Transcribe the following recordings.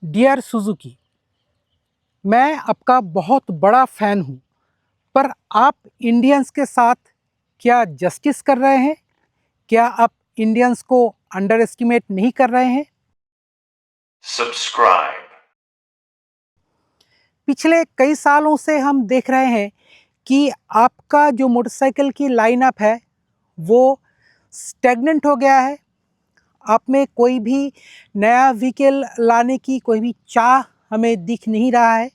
Dear Suzuki, मैं आपका बहुत बड़ा फ़ैन हूँ, पर आप इंडियंस के साथ क्या जस्टिस कर रहे हैं? क्या आप इंडियंस को अंडर एस्टिमेट नहीं कर रहे हैं? Subscribe. पिछले कई सालों से हम देख रहे हैं कि आपका जो मोटरसाइकिल की लाइनअप है, वो स्टैग्नेंट हो गया है। आप में कोई भी नया व्हीकल लाने की कोई भी चाह हमें दिख नहीं रहा है।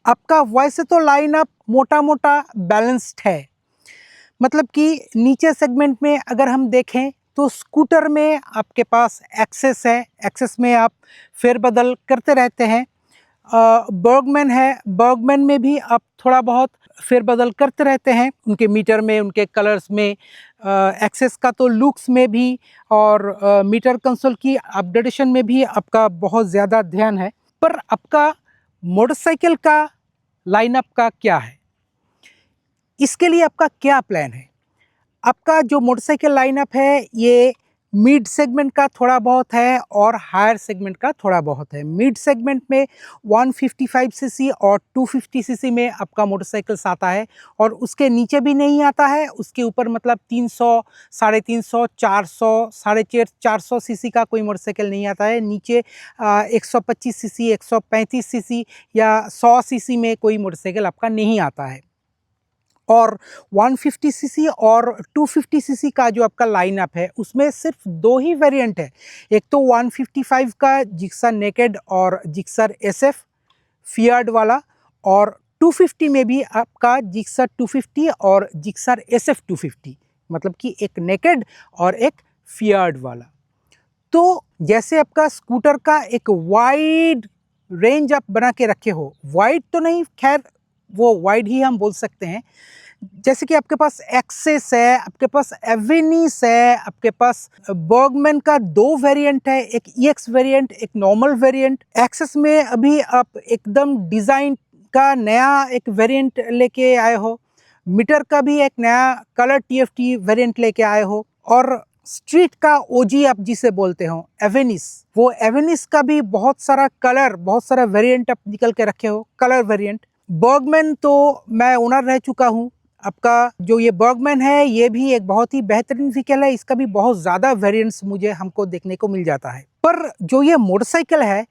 आपका वैसे तो लाइनअप मोटा-मोटा बैलेंस्ड है। मतलब कि नीचे सेगमेंट में अगर हम देखें तो स्कूटर में आपके पास एक्सेस है, एक्सेस में आप फेरबदल करते रहते हैं। बर्गमैन है, बर्गमैन में भी आप थोड़ा बहुत फेरबदल करते रहते हैं, उनके मीटर में, उनके कलर्स में। एक्सेस का तो लुक्स में भी और मीटर कंसोल की अपडेटेशन में भी आपका बहुत ज़्यादा ध्यान है। पर आपका मोटरसाइकिल का लाइनअप का क्या है? इसके लिए आपका क्या प्लान है? आपका जो मोटरसाइकिल लाइनअप है, ये मिड सेगमेंट का थोड़ा बहुत है और हायर सेगमेंट का थोड़ा बहुत है। मिड सेगमेंट में 155 सीसी और 250 सीसी में आपका मोटरसाइकिल्स आता है और उसके नीचे भी नहीं आता है। उसके ऊपर मतलब 300, 350, 400, 450 सीसी का कोई मोटरसाइकिल नहीं आता है। नीचे 125 सीसी, 135 सीसी या 100 सीसी में कोई मोटरसाइकिल आपका नहीं आता है। और 150 सीसी और 250 सीसी का जो आपका लाइनअप है, उसमें सिर्फ 2 ही वेरिएंट है। एक तो 155 का जिक्सर नेकेड और जिक्सर एसएफ फियार्ड वाला, और 250 में भी आपका जिक्सर 250 और जिक्सर एसएफ 250, मतलब कि एक नेकेड और एक फियार्ड वाला। तो जैसे आपका स्कूटर का एक वाइड रेंज आप बना के रखे हो, वाइड तो नहीं, खैर वो वाइड ही हम बोल सकते हैं। जैसे कि आपके पास एक्सेस है, आपके पास एवेनिस है, आपके पास बर्गमैन का 2 वेरिएंट है, एक ईएक्स वेरिएंट, एक नॉर्मल वेरिएंट। एक्सेस में अभी आप एकदम डिज़ाइन का नया एक वेरिएंट लेके आए हो। मीटर का भी एक नया कलर टीएफटी वेरिएंट लेके आए हो। और स्ट्रीट का ओजी आप जिसे बोलते हो, एवेनिस, वो एवेनिस का भी बहुत सारा कलर, बहुत सारा वेरिएंट आप निकल के रखे हो, कलर वेरिएंट। बर्गमैन तो मैं ओनर रह चुका हूँ। आपका जो ये बर्गमैन है, ये भी एक बहुत ही बेहतरीन व्हीकल है। इसका भी बहुत ज़्यादा वेरिएंट्स मुझे हमको देखने को मिल जाता है। पर जो ये मोटरसाइकिल है,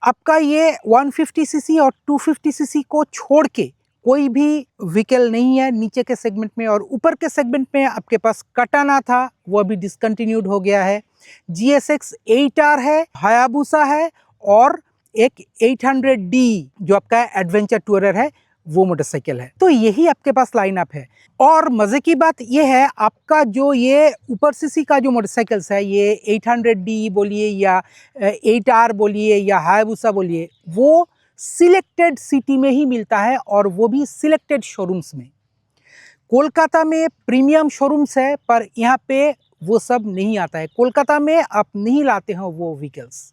आपका ये 150 सीसी और 250 सीसी को छोड़ के कोई भी व्हीकल नहीं है नीचे के सेगमेंट में। और ऊपर के सेगमेंट में आपके पास कटाना था, वो अभी डिसकंटिन्यूड हो गया है। GSX 8R है, हायाबुसा है, और एक 800D जो आपका एडवेंचर टूरर है, वो मोटरसाइकिल है। तो यही आपके पास लाइनअप है। और मज़े की बात ये है, आपका जो ये ऊपर सीसी का जो मोटरसाइकिल्स है, ये 800D बोलिए या 8R बोलिए या हायाबुसा बोलिए, वो सिलेक्टेड सिटी में ही मिलता है और वो भी सिलेक्टेड शोरूम्स में। कोलकाता में प्रीमियम शोरूम्स है, पर यहाँ पे वो सब नहीं आता है। कोलकाता में आप नहीं लाते हो वो व्हीकल्स,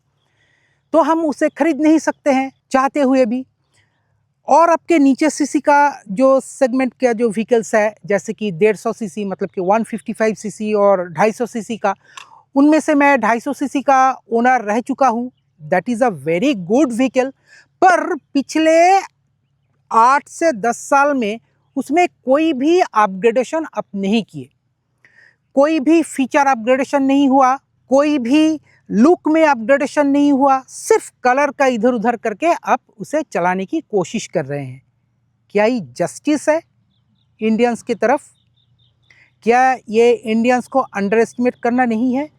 तो हम उसे खरीद नहीं सकते हैं चाहते हुए भी। और आपके नीचे सीसी का जो सेगमेंट का जो व्हीकल्स है, जैसे कि 150 सीसी, मतलब कि 155 सीसी और 250 सीसी का, उनमें से मैं 250 सीसी का ओनर रह चुका हूँ। That is a very good vehicle. पर पिछले 8 से 10 साल में उसमें कोई भी अपग्रेडेशन आप नहीं किए, कोई भी फीचर अपग्रेडेशन नहीं हुआ, कोई भी लुक में अपग्रेडेशन नहीं हुआ। सिर्फ कलर का इधर उधर करके आप उसे चलाने की कोशिश कर रहे हैं। क्या ये जस्टिस है इंडियंस की तरफ? क्या ये इंडियंस को अंडर एस्टिमेट करना नहीं है?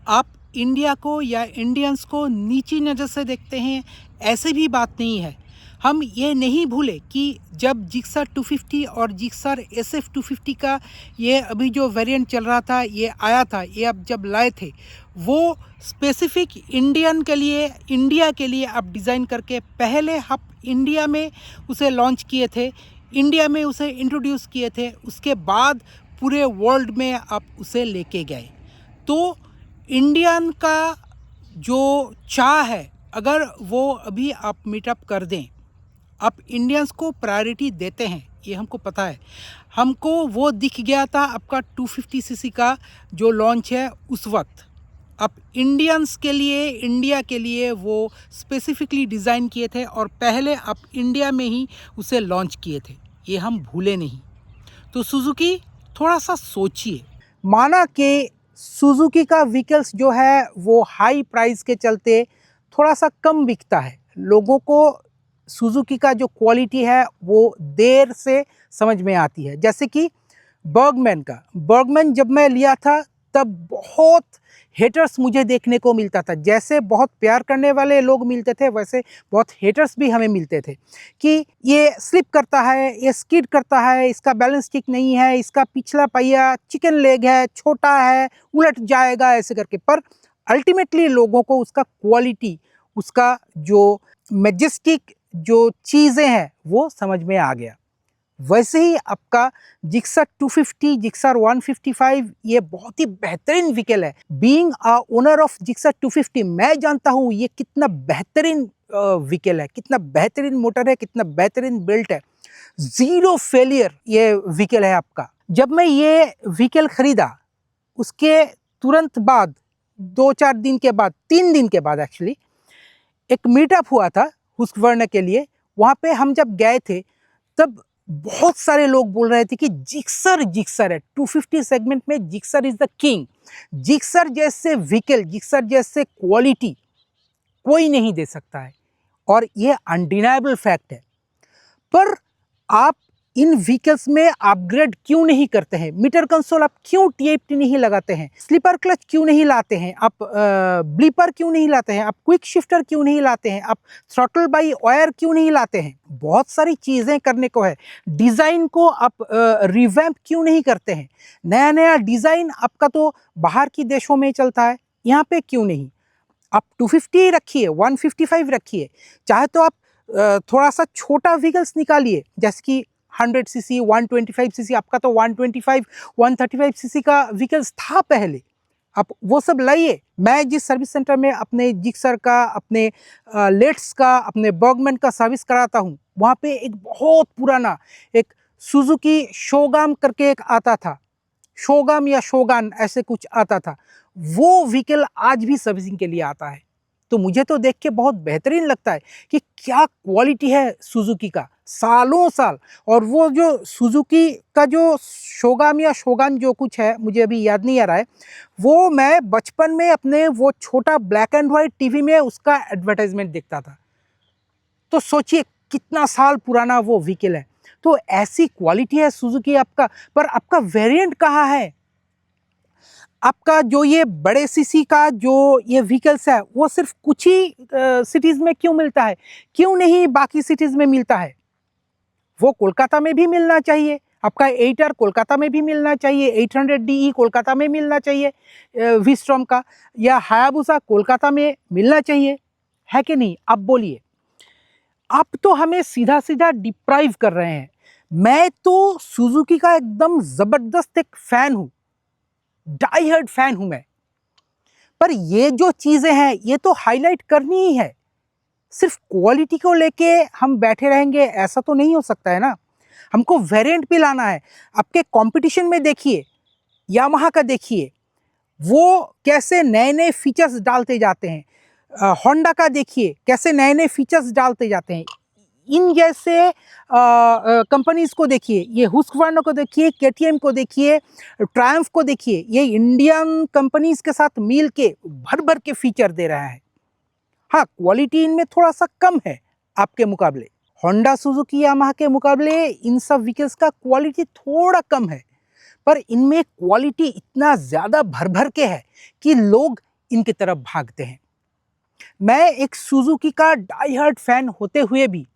आप इंडिया को या इंडियंस को नीची नज़र से देखते हैं, ऐसे भी बात नहीं है। हम ये नहीं भूले कि जब जिक्सर 250 और जिक्सर एसएफ 250 का ये अभी जो वेरिएंट चल रहा था, ये आया था, ये आप जब लाए थे, वो स्पेसिफिक इंडियन के लिए, इंडिया के लिए आप डिज़ाइन करके पहले आप इंडिया में उसे लॉन्च किए थे, इंडिया में उसे इंट्रोड्यूस किए थे, उसके बाद पूरे वर्ल्ड में आप उसे लेके गए। तो इंडियन का जो चाह है, अगर वो अभी आप मीटअप कर दें, आप इंडियंस को प्रायोरिटी देते हैं, ये हमको पता है। हमको वो दिख गया था आपका 250 सीसी का जो लॉन्च है उस वक्त। अब इंडियंस के लिए, इंडिया के लिए वो स्पेसिफिकली डिज़ाइन किए थे और पहले आप इंडिया में ही उसे लॉन्च किए थे, ये हम भूले नहीं। तो सुजुकी थोड़ा सा सोचिए, माना कि सुजुकी का व्हीकल्स जो है वो हाई प्राइस के चलते थोड़ा सा कम बिकता है, लोगों को सुजुकी का जो क्वालिटी है वो देर से समझ में आती है। जैसे कि बर्गमैन जब मैं लिया था तब बहुत हेटर्स मुझे देखने को मिलता था। जैसे बहुत प्यार करने वाले लोग मिलते थे वैसे बहुत हेटर्स भी हमें मिलते थे कि ये स्लिप करता है, ये स्किड करता है, इसका बैलेंस ठीक नहीं है, इसका पिछला पहिया चिकन लेग है, छोटा है, उलट जाएगा, ऐसे करके। पर अल्टीमेटली लोगों को उसका क्वालिटी, उसका जो मैजेस्टिक जो चीज़ें हैं वो समझ में आ गया। वैसे ही आपका जिक्सर 250, जिक्सर 155 ये बहुत ही बेहतरीन व्हीकल है। Being a owner of Gixxer 250 मैं जानता हूँ ये कितना बेहतरीन व्हीकल है, कितना बेहतरीन मोटर है, कितना बेहतरीन बिल्ट है। ज़ीरो फेलियर ये व्हीकल है आपका। जब मैं ये व्हीकल ख़रीदा उसके तुरंत बाद 2-4 दिन के बाद, 3 दिन के बाद एक्चुअली एक मीटअप हुआ था हुस्कवर्ना के लिए। वहाँ पे हम जब गए थे तब बहुत सारे लोग बोल रहे थे कि जिक्सर है, 250 सेगमेंट में Gixxer is the king. Gixxer जैसे व्हीकल, जिक्सर जैसे क्वालिटी कोई नहीं दे सकता है और ये अनडिनाइबल फैक्ट है। पर आप इन व्हीकल्स में अपग्रेड क्यों नहीं करते हैं? मीटर कंसोल आप क्यों TFT नहीं लगाते हैं? स्लीपर क्लच क्यों नहीं लाते हैं? आप ब्लीपर क्यों नहीं लाते हैं? आप क्विक शिफ्टर क्यों नहीं लाते हैं? आप थ्रॉटल बाई वायर क्यों नहीं लाते हैं? बहुत सारी चीज़ें करने को है। डिज़ाइन को आप रिवैम्प क्यों नहीं करते हैं? नया नया डिज़ाइन आपका तो बाहर की देशों में चलता है, यहाँ पे क्यों नहीं? आप 250 रखिए, 155 रखिए, चाहे तो आप थोड़ा सा छोटा व्हीकल्स निकालिए, जैसे कि 100 सीसी, 125 सीसी। आपका तो 125, 135 सीसी का व्हीकल्स था पहले, आप वो सब लाइए। मैं जिस सर्विस सेंटर में अपने जिक्सर का, अपने लेट्स का, अपने बर्गमैन का सर्विस कराता हूँ, वहाँ पे एक बहुत पुराना एक सुजुकी शोगाम करके एक आता था, शोगाम या शोगान ऐसे कुछ आता था, वो व्हीकल आज भी सर्विसिंग के लिए आता है। तो मुझे तो देख के बहुत बेहतरीन लगता है कि क्या क्वालिटी है सुजुकी का, सालों साल। और वो जो सुजुकी का जो शोगाम या शोगान जो कुछ है, मुझे अभी याद नहीं आ रहा है, वो मैं बचपन में अपने वो छोटा ब्लैक एंड वाइट टीवी में उसका एडवर्टाइजमेंट देखता था। तो सोचिए कितना साल पुराना वो व्हीकल है। तो ऐसी क्वालिटी है सुजुकी आपका। पर आपका वेरिएंट कहाँ है? आपका जो ये बड़े सीसी का जो ये व्हीकल्स है वो सिर्फ कुछ ही सिटीज़ में क्यों मिलता है, क्यों नहीं बाकी सिटीज़ में मिलता है? वो कोलकाता में भी मिलना चाहिए, आपका 8R कोलकाता में भी मिलना चाहिए, 800DE कोलकाता में मिलना चाहिए वीस्ट्रॉम का, या हायाबुसा कोलकाता में मिलना चाहिए, है कि नहीं? आप बोलिए। आप तो हमें सीधा सीधा डिप्राइव कर रहे हैं। मैं तो सुजुकी का एकदम ज़बरदस्त एक फ़ैन हूँ, डाई हार्ड फैन हूं मैं। पर ये जो चीजें हैं ये तो हाईलाइट करनी ही है। सिर्फ क्वालिटी को लेके हम बैठे रहेंगे ऐसा तो नहीं हो सकता है ना। हमको वेरिएंट भी लाना है। आपके कंपटीशन में देखिए, यामाहा का देखिए, वो कैसे नए नए फीचर्स डालते जाते हैं। होंडा का देखिए कैसे नए नए फीचर्स डालते जाते हैं। इन जैसे कंपनीज़ को देखिए, ये हुस्कवर्ना को देखिए, KTM को देखिए, ट्रायम्फ को देखिए, ये इंडियन कंपनीज़ के साथ मिल के भर भर के फीचर दे रहा है। हाँ, क्वालिटी इनमें थोड़ा सा कम है आपके मुकाबले। होंडा, सुजुकी, यामाहा के मुकाबले इन सब व्हीकल्स का क्वालिटी थोड़ा कम है, पर इनमें क्वालिटी इतना ज़्यादा भर भर के है कि लोग इनकी तरफ भागते हैं। मैं एक सुजुकी का डाई हार्ड फैन होते हुए भी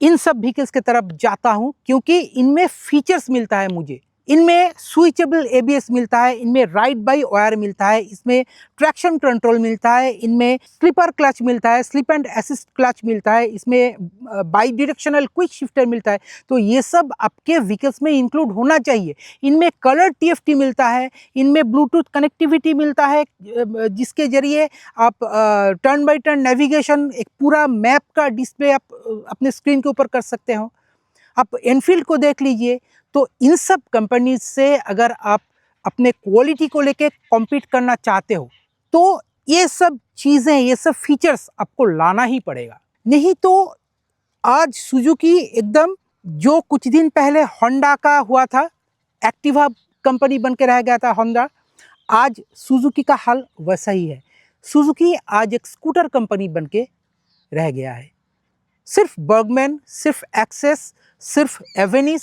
इन सब व्हीकल्स की तरफ जाता हूं क्योंकि इनमें फीचर्स मिलता है मुझे। इनमें स्विचेबल ABS मिलता है, इनमें राइड बाई वायर मिलता है, इसमें ट्रैक्शन कंट्रोल मिलता है, इनमें स्लीपर क्लच मिलता है, स्लिप एंड असिस्ट क्लच मिलता है, इसमें बाई डायरेक्शनल क्विक शिफ्टर मिलता है। तो ये सब आपके व्हीकल्स में इंक्लूड होना चाहिए। इनमें कलर TFT मिलता है, इनमें ब्लूटूथ कनेक्टिविटी मिलता है जिसके जरिए आप टर्न बाई टर्न नेविगेशन, एक पूरा मैप का डिस्प्ले आप अपने स्क्रीन के ऊपर कर सकते हो। आप एनफील्ड को देख लीजिए। तो इन सब कंपनीज से अगर आप अपने क्वालिटी को लेके कॉम्पीट करना चाहते हो तो ये सब चीज़ें, ये सब फीचर्स आपको लाना ही पड़ेगा, नहीं तो आज सुजुकी एकदम, जो कुछ दिन पहले होंडा का हुआ था, एक्टिवा कंपनी बन के रह गया था होंडा, आज सुजुकी का हाल वैसा ही है। सुजुकी आज एक स्कूटर कंपनी बन के रह गया है। सिर्फ बर्गमैन, सिर्फ एक्सेस, सिर्फ एवेनिस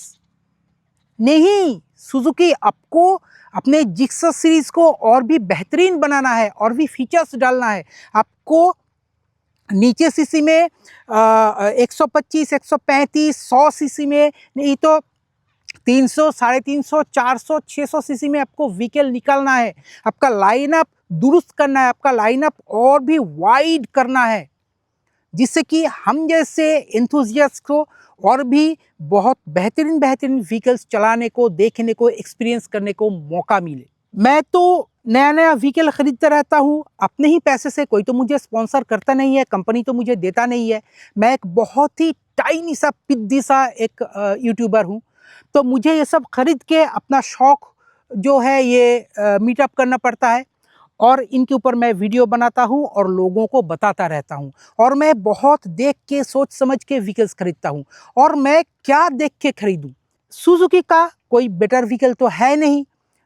नहीं, सुजुकी आपको अपने जिक्सर सीरीज को और भी बेहतरीन बनाना है, और भी फीचर्स डालना है। आपको नीचे सीसी में 125, 135, 100 सीसी में, नहीं तो 300, 350, 400, 600 सीसी में आपको व्हीकल निकालना है। आपका लाइनअप दुरुस्त करना है, आपका लाइनअप और भी वाइड करना है, जिससे कि हम जैसे एंथुसियास्ट को और भी बहुत बेहतरीन व्हीकल्स चलाने को, देखने को, एक्सपीरियंस करने को मौका मिले। मैं तो नया व्हीकल खरीदता रहता हूँ अपने ही पैसे से, कोई तो मुझे स्पॉन्सर करता नहीं है, कंपनी तो मुझे देता नहीं है। मैं एक बहुत ही टाइनी सा, पिद्दी सा एक यूट्यूबर हूँ, तो मुझे ये सब खरीद के अपना शौक जो है ये मीटअप करना पड़ता है, और इनके ऊपर मैं वीडियो बनाता हूँ और लोगों को बताता रहता हूँ। और मैं बहुत देख के, सोच समझ के व्हीकल्स खरीदता हूँ। और मैं क्या देख के खरीदूँ? सुजुकी का कोई बेटर व्हीकल तो है नहीं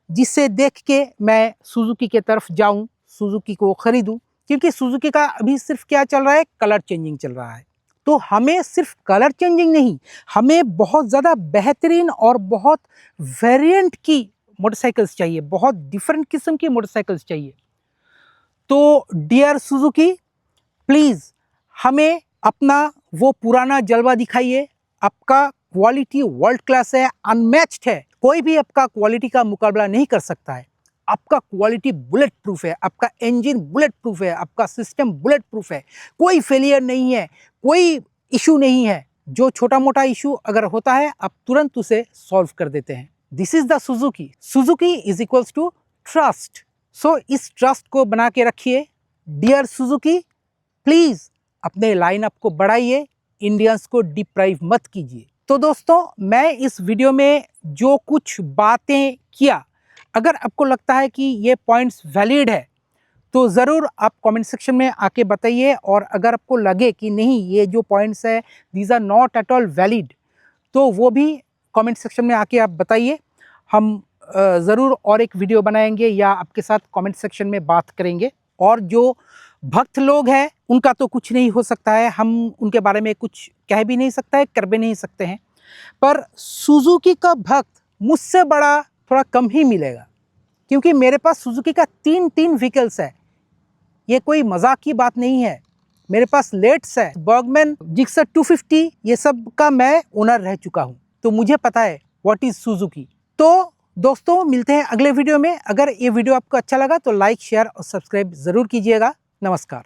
जिससे देख के मैं सुजुकी के तरफ जाऊँ, सुजुकी को खरीदूँ, क्योंकि सुजुकी का अभी सिर्फ क्या चल रहा है, कलर चेंजिंग चल रहा है। तो हमें सिर्फ कलर चेंजिंग नहीं, हमें बहुत ज़्यादा बेहतरीन और बहुत वेरिएंट की मोटरसाइकिल्स चाहिए, बहुत डिफरेंट किस्म की मोटरसाइकिल्स चाहिए। तो डियर सुजुकी, प्लीज़ हमें अपना वो पुराना जलवा दिखाइए। आपका क्वालिटी वर्ल्ड क्लास है, अनमैच्ड है, कोई भी आपका क्वालिटी का मुकाबला नहीं कर सकता है। आपका क्वालिटी बुलेट प्रूफ है, आपका इंजन बुलेट प्रूफ है, आपका सिस्टम बुलेट प्रूफ है, कोई फेलियर नहीं है, कोई इशू नहीं है। जो छोटा मोटा इशू अगर होता है, आप तुरंत उसे सॉल्व कर देते हैं। This is the Suzuki. Suzuki is equals to trust. So इस ट्रस्ट को बना के रखिए। डियर सुजुकी, प्लीज़ अपने लाइनअप को बढ़ाइए, इंडियंस को डिप्राइव मत कीजिए। तो दोस्तों, मैं इस वीडियो में जो कुछ बातें किया, अगर आपको लगता है कि ये पॉइंट्स वैलिड है, तो ज़रूर आप कमेंट सेक्शन में आके बताइए। और अगर आपको लगे कि नहीं, ये जो पॉइंट्स है these are not at all valid, तो वो भी कमेंट सेक्शन में आके आप बताइए। हम ज़रूर और एक वीडियो बनाएंगे या आपके साथ कमेंट सेक्शन में बात करेंगे। और जो भक्त लोग हैं, उनका तो कुछ नहीं हो सकता है, हम उनके बारे में कुछ कह भी नहीं सकते हैं, कर भी नहीं सकते हैं। पर सुजुकी का भक्त मुझसे बड़ा थोड़ा कम ही मिलेगा, क्योंकि मेरे पास सुजुकी का तीन व्हीकल्स है। ये कोई मजाक की बात नहीं है। मेरे पास लेट्स है, बर्गमैन, जिक्सर 250, ये सब का मैं ओनर रह चुका हूँ, तो मुझे पता है व्हाट इज सुजुकी। तो दोस्तों, मिलते हैं अगले वीडियो में। अगर ये वीडियो आपको अच्छा लगा तो लाइक, शेयर और सब्सक्राइब ज़रूर कीजिएगा। नमस्कार।